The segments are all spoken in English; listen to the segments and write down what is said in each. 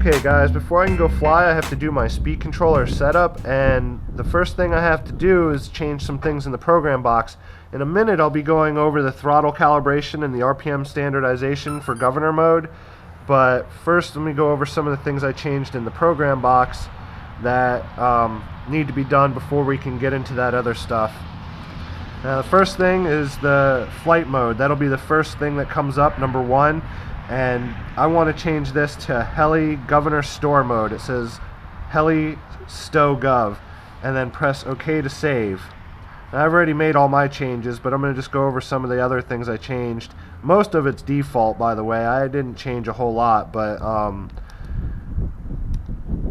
Okay guys, before I can go fly I have to do my speed controller setup, and the first thing I have to do is change some things in the program box. In a minute I'll be going over the throttle calibration and the RPM standardization for governor mode, but first let me go over some of the things I changed in the program box that need to be done before we can get into that other stuff. Now the first thing is the flight mode. That'll be the first thing that comes up, number one. And I want to change this to Heli Governor Store mode. It says Heli Stow Gov, and then press OK to save. Now, I've already made all my changes, but I'm going to just go over some of the other things I changed. Most of it's default, by the way. I didn't change a whole lot, but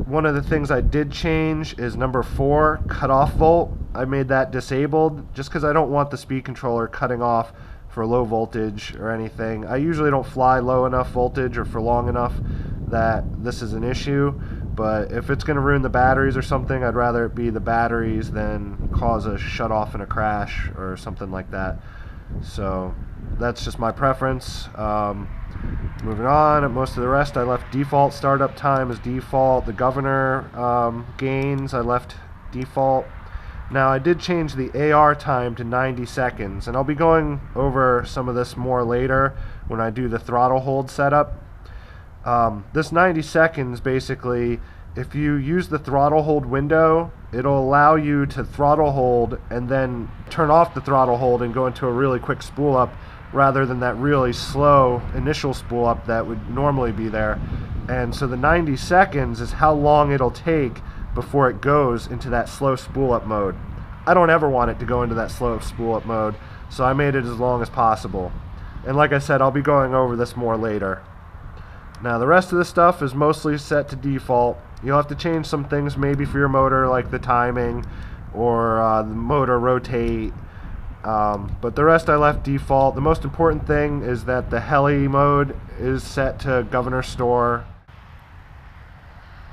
one of the things I did change is number 4, cutoff volt. I made that disabled just because I don't want the speed controller cutting off for low voltage or anything. I usually don't fly low enough voltage or for long enough that this is an issue, but if it's going to ruin the batteries or something, I'd rather it be the batteries than cause a shut off in a crash or something like that. So that's just my preference. Moving on, most of the rest I left default. Startup time is default. The governor gains I left default. Now I did change the AR time to 90 seconds, and I'll be going over some of this more later when I do the throttle hold setup. This 90 seconds, basically, if you use the throttle hold window, it'll allow you to throttle hold and then turn off the throttle hold and go into a really quick spool up rather than that really slow initial spool up that would normally be there. And so the 90 seconds is how long it'll take before it goes into that slow spool up mode. I don't ever want it to go into that slow spool up mode, so I made it as long as possible. And like I said, I'll be going over this more later. Now the rest of the stuff is mostly set to default. You'll have to change some things maybe for your motor, like the timing or the motor rotate, but the rest I left default. The most important thing is that the Heli mode is set to Governor Store.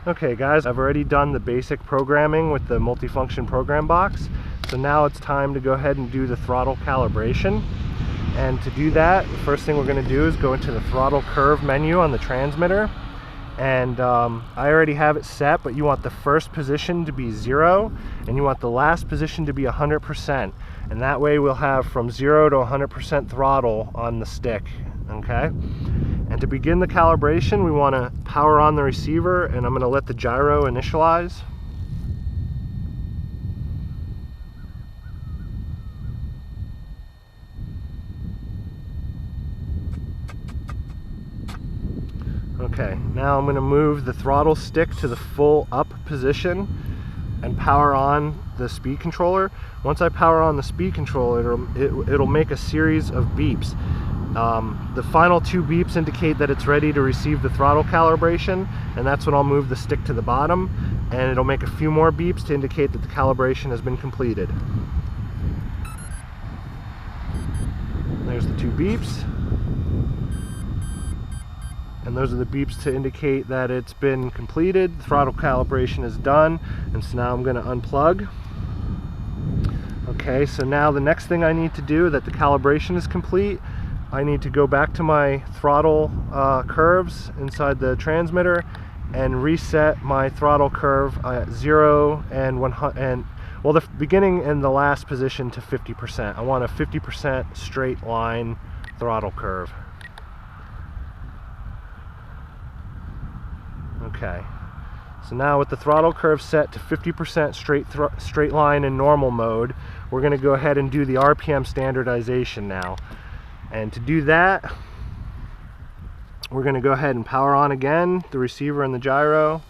Okay guys, I've already done the basic programming with the multifunction program box, so now it's time to go ahead and do the throttle calibration. And to do that, the first thing we're going to do is go into the throttle curve menu on the transmitter, and I already have it set, but you want the first position to be 0 and you want the last position to be 100%, and that way we'll have from 0 to 100% throttle on the stick. Okay, and to begin the calibration we want to power on the receiver, and I'm going to let the gyro initialize. Okay, now I'm going to move the throttle stick to the full up position and power on the speed controller. Once I power on the speed controller, it'll make a series of beeps. The final 2 beeps indicate that it's ready to receive the throttle calibration, and that's when I'll move the stick to the bottom, and it'll make a few more beeps to indicate that the calibration has been completed. There's the 2 beeps, and those are the beeps to indicate that it's been completed. The throttle calibration is done, and so now I'm going to unplug. Okay, so now the next thing I need to do, that the calibration is complete, I need to go back to my throttle curves inside the transmitter and reset my throttle curve at 0 and 100, and well, the beginning and the last position to 50%. I want a 50% straight line throttle curve. Okay, so now with the throttle curve set to 50% straight line in normal mode, we're going to go ahead and do the RPM standardization now. And to do that, we're going to go ahead and power on again the receiver and the gyro.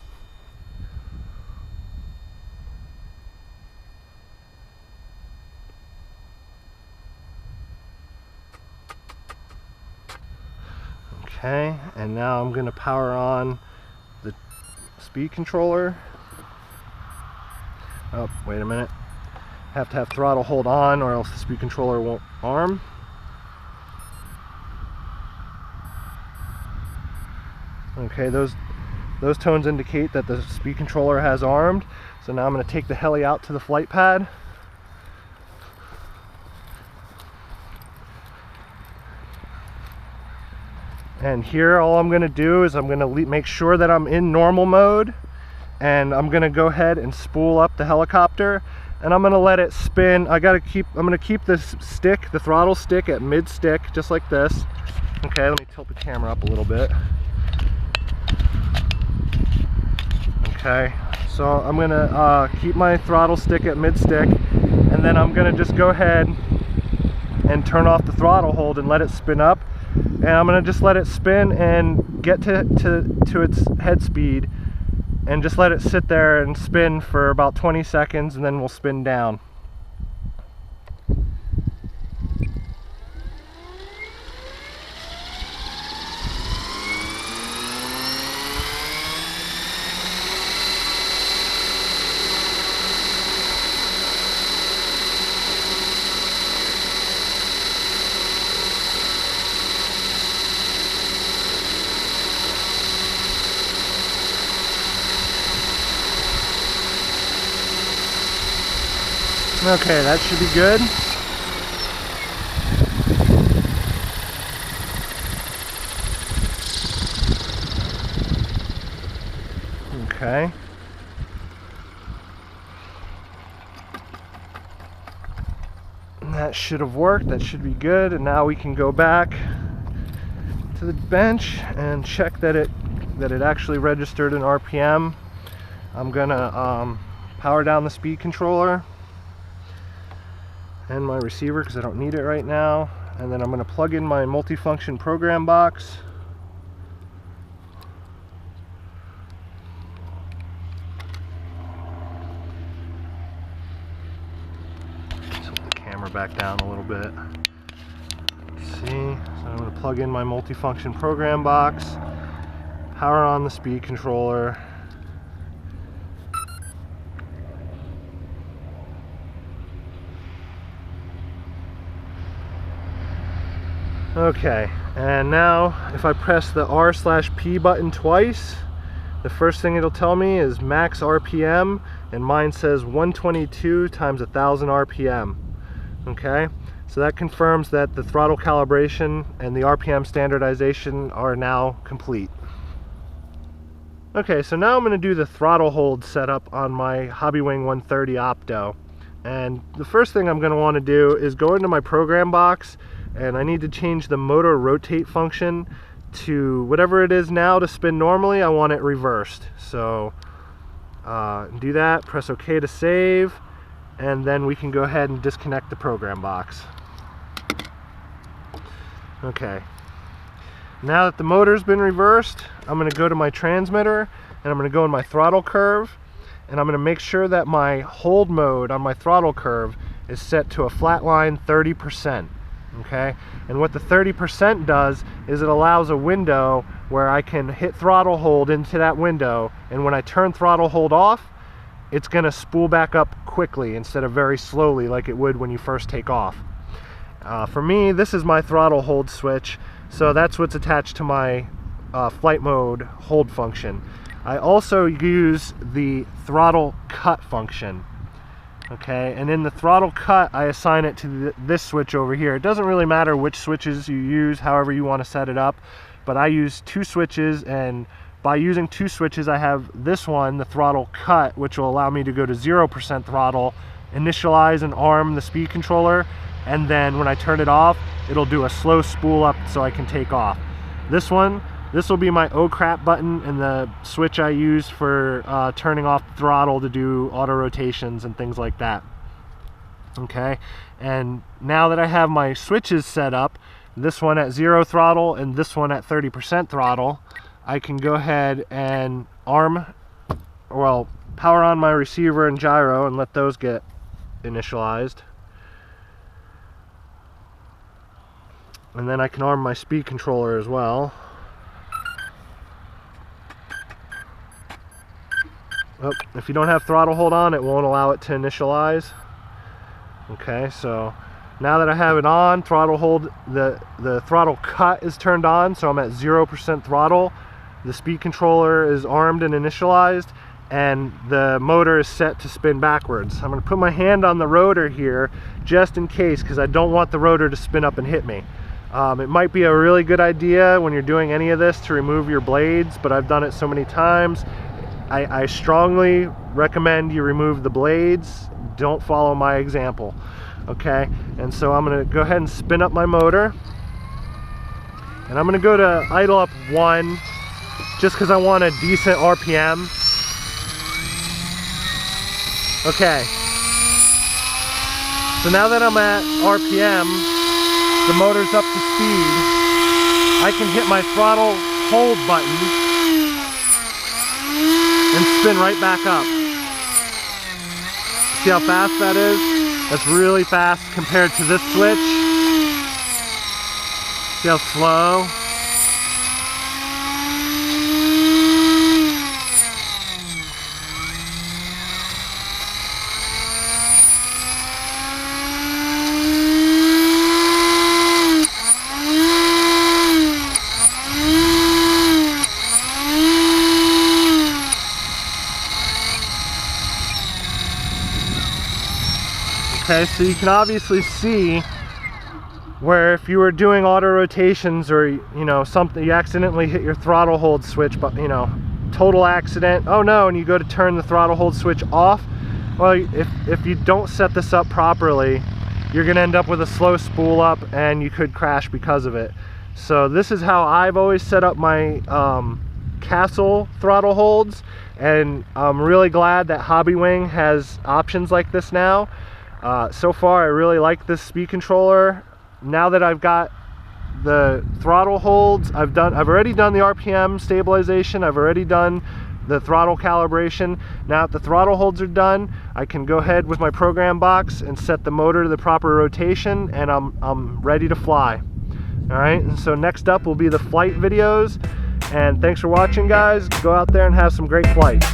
Okay, and now I'm going to power on the speed controller. Oh, wait a minute. Have to have throttle hold on or else the speed controller won't arm. Okay, those tones indicate that the speed controller has armed. So now I'm going to take the Heli out to the flight pad. And here all I'm going to do is I'm going to make sure that I'm in normal mode, and I'm going to go ahead and spool up the helicopter, and I'm going to let it spin. I'm going to keep this stick, the throttle stick, at mid stick, just like this. Okay, let me tilt the camera up a little bit. Okay, so I'm going to keep my throttle stick at mid stick, and then I'm going to just go ahead and turn off the throttle hold and let it spin up. And I'm going to just let it spin and get to its head speed, and just let it sit there and spin for about 20 seconds, and then we'll spin down. Okay, that should be good. Okay. And that should have worked. That should be good. And now we can go back to the bench and check that it actually registered an RPM. I'm gonna power down the speed controller and my receiver because I don't need it right now, and then I'm going to plug in my multifunction program box. Tilt the camera back down a little bit. Let's see. So I'm going to plug in my multifunction program box, power on the speed controller. Okay, and now if I press the R/P button twice, the first thing it'll tell me is max RPM, and mine says 122 times 1000 RPM. Okay, so that confirms that the throttle calibration and the RPM standardization are now complete. Okay, so now I'm going to do the throttle hold setup on my Hobbywing 130 Opto. And the first thing I'm going to want to do is go into my program box, and I need to change the motor rotate function to whatever it is now to spin normally. I want it reversed. So do that, press OK to save, and then we can go ahead and disconnect the program box. Okay. Now that the motor's been reversed, I'm going to go to my transmitter, and I'm going to go in my throttle curve, and I'm going to make sure that my hold mode on my throttle curve is set to a flatline 30%. Okay, and what the 30% does is it allows a window where I can hit throttle hold into that window, and when I turn throttle hold off, it's going to spool back up quickly instead of very slowly like it would when you first take off. For me, this is my throttle hold switch, so that's what's attached to my flight mode hold function. I also use the throttle cut function. Okay, and in the throttle cut, I assign it to this switch over here. It doesn't really matter which switches you use, however you want to set it up, but I use two switches, and by using two switches, I have this one, the throttle cut, which will allow me to go to 0% throttle, initialize and arm the speed controller, and then when I turn it off, it'll do a slow spool up so I can take off. This will be my oh crap button, and the switch I use for turning off the throttle to do auto rotations and things like that. Okay, and now that I have my switches set up, this one at 0 throttle and this one at 30% throttle, I can go ahead and power on my receiver and gyro and let those get initialized. And then I can arm my speed controller as well. Oh, if you don't have throttle hold on, it won't allow it to initialize. Okay, so now that I have it on, throttle hold, the throttle cut is turned on, so I'm at 0% throttle. The speed controller is armed and initialized, and the motor is set to spin backwards. I'm going to put my hand on the rotor here just in case, because I don't want the rotor to spin up and hit me. It might be a really good idea when you're doing any of this to remove your blades, but I've done it so many times. I strongly recommend you remove the blades. Don't follow my example, okay? And so I'm gonna go ahead and spin up my motor, and I'm gonna go to idle up 1 just because I want a decent RPM. Okay, so now that I'm at RPM, the motor's up to speed, I can hit my throttle hold button and spin right back up. See how fast that is? That's really fast compared to this switch. See how slow? Okay, so you can obviously see where if you were doing auto rotations or, you know, something, you accidentally hit your throttle hold switch, but, you know, total accident, oh no, and you go to turn the throttle hold switch off. Well, if you don't set this up properly, you're gonna end up with a slow spool up and you could crash because of it. So this is how I've always set up my Castle throttle holds, and I'm really glad that Hobbywing has options like this now. So far I really like this speed controller. Now that I've got the throttle holds, I've already done the RPM stabilization, I've already done the throttle calibration. Now that the throttle holds are done, I can go ahead with my program box and set the motor to the proper rotation, and I'm ready to fly. Alright, and so next up will be the flight videos, and thanks for watching, guys. Go out there and have some great flights.